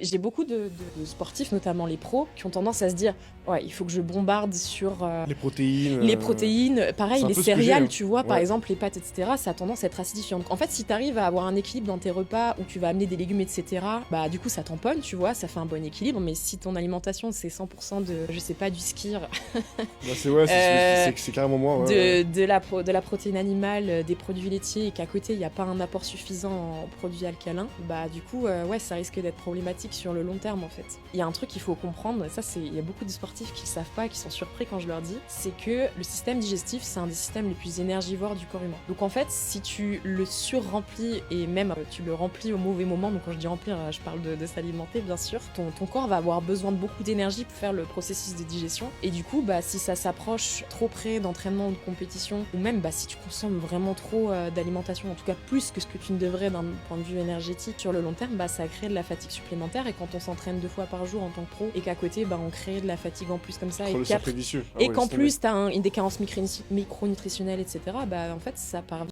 j'ai beaucoup de sportifs, notamment les pros, qui ont tendance à se dire ouais, il faut que je bombarde sur Les protéines. les protéines, pareil, c'est un les peu ce que j'ai, céréales, hein. tu vois, par Ouais. exemple, les pâtes, etc., ça a tendance à être acidifiant. Donc, en fait, si tu arrives à avoir un équilibre dans tes repas où tu vas amener des légumes, etc., bah, du coup, ça tamponne, tu vois, ça fait un bon équilibre. Mais si ton alimentation, c'est 100% de, je sais pas, du skir, Bah, c'est carrément moi. Ouais, ouais. de la protéine animale, des produits laitiers, et qu'à côté, il n'y a pas un apport suffisant en produits alcalins, bah, du coup, ouais, ça risque d'être problématique sur le long terme, en fait. Il y a un truc qu'il faut comprendre, et ça, il y a beaucoup de sportifs qui le savent pas, qui sont surpris quand je leur dis, c'est que le système digestif, c'est un des systèmes les plus énergivores du corps humain. Donc en fait, si tu le surremplis et même tu le remplis au mauvais moment, donc quand je dis remplir, je parle de s'alimenter bien sûr, ton corps va avoir besoin de beaucoup d'énergie pour faire le processus de digestion. Et du coup, bah, si ça s'approche trop près d'entraînement ou de compétition, ou même bah, si tu consommes vraiment trop d'alimentation, en tout cas plus que ce que tu ne devrais d'un point de vue énergétique sur le long terme, bah, ça crée de la fatigue supplémentaire. Et quand on s'entraîne 2 fois par jour en tant que pro, et qu'à côté, bah, on crée de la fatigue en plus comme ça, Oh, le cercle vicieux. Ah et ouais, qu'en laisse tomber. plus, t'as une décarence micronutritionnelle, etc., bah en fait, ça part